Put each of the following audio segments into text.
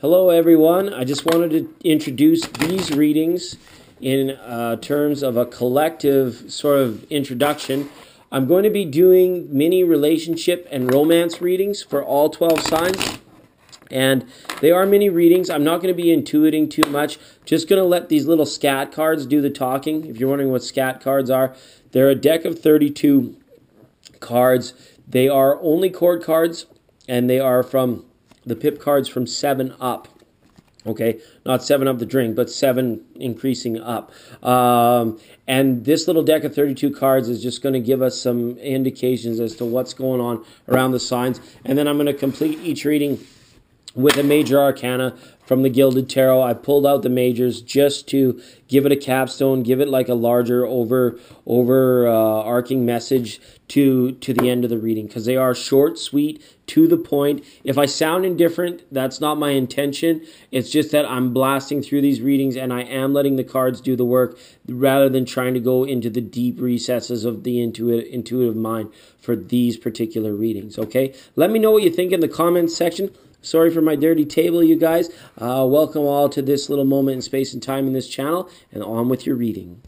Hello everyone, I just wanted to introduce these readings in terms of a collective sort of introduction. I'm going to be doing mini relationship and romance readings for all 12 signs. And they are mini readings. I'm not going to be intuiting too much. Just going to let these little scat cards do the talking. If you're wondering what scat cards are, they're a deck of 32 cards. They are only cord cards, and they are from the pip cards from 7 up. Okay, not 7 up the drink, but 7 increasing up. And this little deck of 32 cards is just going to give us some indications as to what's going on around the signs. And then I'm going to complete each reading with a major arcana from the Gilded Tarot. I pulled out the majors just to give it a capstone, give it like a larger arcing message to the end of the reading, because they are short, sweet, to the point. If I sound indifferent, that's not my intention. It's just that I'm blasting through these readings and I am letting the cards do the work rather than trying to go into the deep recesses of the intuitive mind for these particular readings, okay? Let me know what you think in the comments section. Sorry for my dirty table, you guys. Welcome all to this little moment in space and time in this channel, and on with your reading.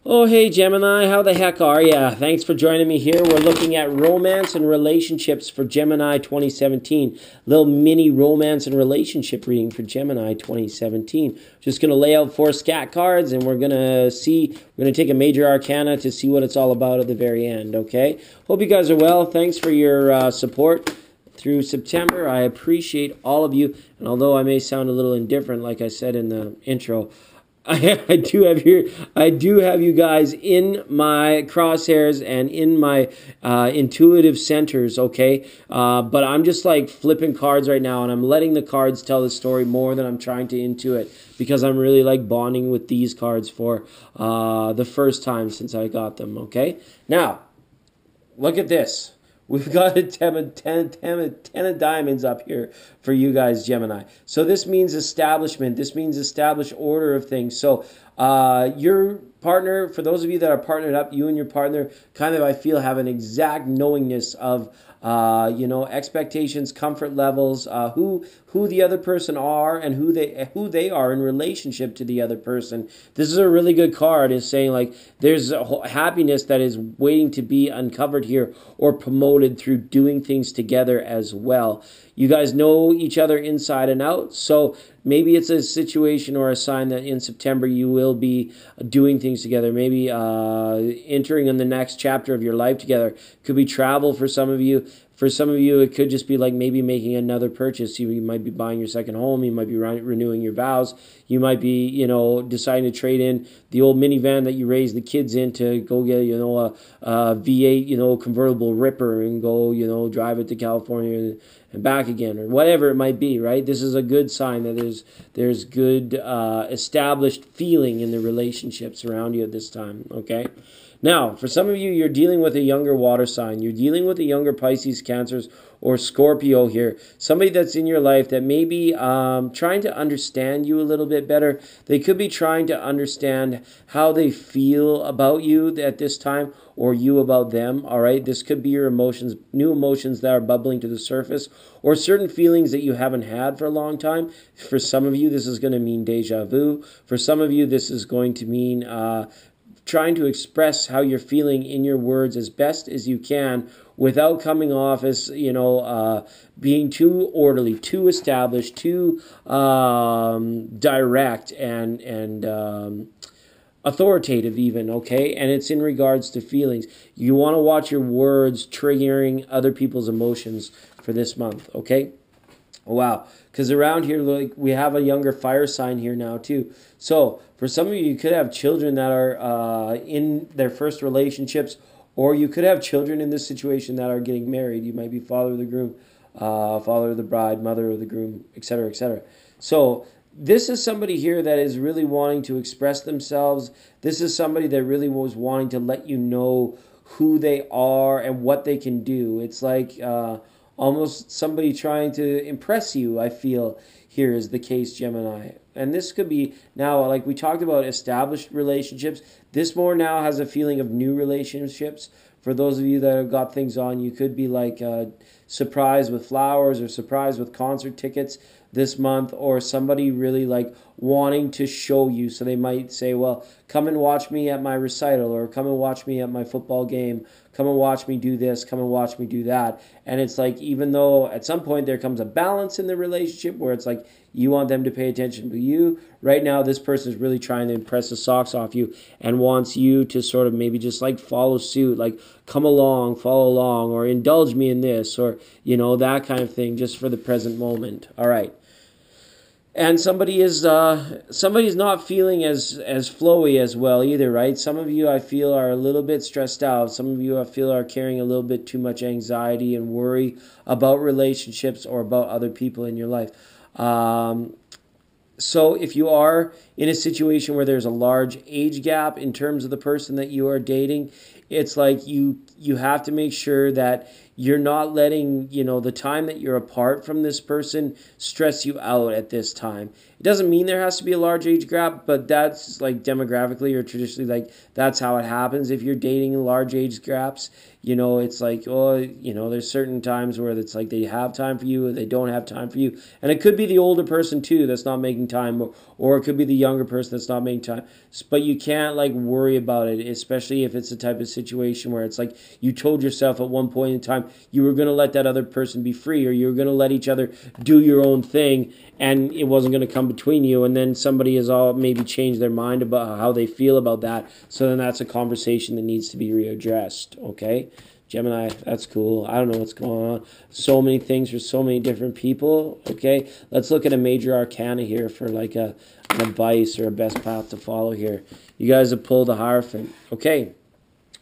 Oh, hey, Gemini, how the heck are ya? Thanks for joining me here. We're looking at romance and relationships for Gemini 2017. Little mini romance and relationship reading for Gemini 2017. Just going to lay out 4 scat cards, and we're going to take a major arcana to see what it's all about at the very end, okay? Hope you guys are well. Thanks for your support through September. I appreciate all of you, and although I may sound a little indifferent, like I said in the intro, I do have you guys in my crosshairs and in my intuitive centers, okay? But I'm just like flipping cards right now, and I'm letting the cards tell the story more than I'm trying to intuit, because I'm really like bonding with these cards for the first time since I got them, okay? Now, look at this. We've got a 10 of diamonds up here for you guys, Gemini. So this means establishment. This means established order of things. So your partner, for those of you that are partnered up, you and your partner kind of, I feel, have an exact knowingness of expectations, comfort levels, who the other person are, and who they are in relationship to the other person. This is a really good card. It's saying like there's a happiness that is waiting to be uncovered here or promoted through doing things together as well. You guys know each other inside and out, so maybe it's a situation or a sign that in September you will be doing things together, maybe entering in the next chapter of your life together. Could be travel for some of you. For some of you, it could just be like maybe making another purchase. You might be buying your second home. You might be renewing your vows. You might be, deciding to trade in the old minivan that you raised the kids in to go get, a V8, convertible Ripper and go, drive it to California and back again, or whatever it might be, right? This is a good sign that there's good established feeling in the relationships around you at this time, okay? Now, for some of you, you're dealing with a younger water sign. You're dealing with a younger Pisces, Cancers, or Scorpio here. Somebody that's in your life that may be trying to understand you a little bit better. They could be trying to understand how they feel about you at this time, or you about them, all right? This could be your emotions, new emotions that are bubbling to the surface, or certain feelings that you haven't had for a long time. For some of you, this is going to mean deja vu. For some of you, this is going to mean trying to express how you're feeling in your words as best as you can without coming off as, being too orderly, too established, too direct and authoritative even, okay? And it's in regards to feelings. You want to watch your words triggering other people's emotions for this month, okay? Wow, because around here, like, we have a younger fire sign here now too. So for some of you, you could have children that are in their first relationships, or you could have children in this situation that are getting married. You might be father of the groom, father of the bride, mother of the groom, etc., etc. So this is somebody here that is really wanting to express themselves. This is somebody that really was wanting to let you know who they are and what they can do. It's like almost somebody trying to impress you, I feel, here is the case, Gemini. And this could be now, like we talked about established relationships, this more now has a feeling of new relationships. For those of you that have got things on, you could be like surprised with flowers or surprised with concert tickets this month, or somebody really like wanting to show you. So they might say, well, come and watch me at my recital, or come and watch me at my football game, come and watch me do this, come and watch me do that. And it's like, even though at some point there comes a balance in the relationship where it's like you want them to pay attention to you, right now this person is really trying to impress the socks off you and wants you to sort of maybe just like follow suit, like come along, follow along, or indulge me in this, or that kind of thing, just for the present moment. All right. And somebody's not feeling as flowy as well either, right? Some of you, I feel, are a little bit stressed out. Some of you, I feel, are carrying a little bit too much anxiety and worry about relationships or about other people in your life. So if you are in a situation where there's a large age gap in terms of the person that you are dating, it's like you have to make sure that you're not letting, the time that you're apart from this person stress you out at this time. It doesn't mean there has to be a large age gap, but that's like demographically or traditionally, like that's how it happens. If you're dating large age gaps, it's like, there's certain times where it's like they have time for you or they don't have time for you. And it could be the older person too that's not making time, or it could be the younger person that's not making time. But you can't like worry about it, especially if it's the type of situation where it's like you told yourself at one point in time you were going to let that other person be free, or you were going to let each other do your own thing, and it wasn't going to come between you. And then somebody has all maybe changed their mind about how they feel about that. So then that's a conversation that needs to be readdressed. Okay, Gemini, that's cool. I don't know what's going on. So many things for so many different people. Okay, let's look at a major arcana here for like an advice or a best path to follow here. You guys have pulled a Hierophant. Okay.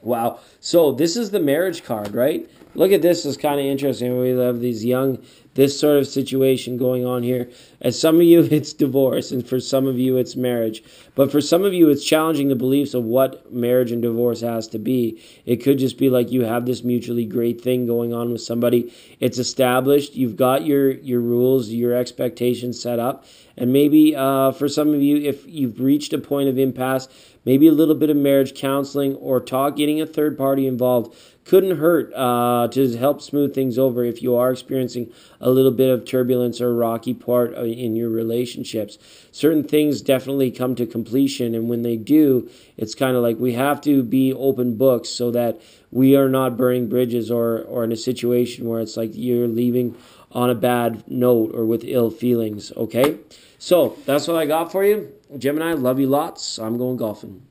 Wow. So this is the marriage card, right? Look at this. It's kind of interesting. We have this sort of situation going on here. As some of you, it's divorce, and for some of you, it's marriage. But for some of you, it's challenging the beliefs of what marriage and divorce has to be. It could just be like you have this mutually great thing going on with somebody. It's established. You've got your rules, your expectations set up. And maybe for some of you, if you've reached a point of impasse, maybe a little bit of marriage counseling or getting a third party involved couldn't hurt to help smooth things over if you are experiencing a little bit of turbulence or rocky part in your relationships. Certain things definitely come to completion, and when they do, it's kind of like we have to be open books so that we are not burning bridges or in a situation where it's like you're leaving on a bad note or with ill feelings, okay? So that's what I got for you. Gemini, love you lots. I'm going golfing.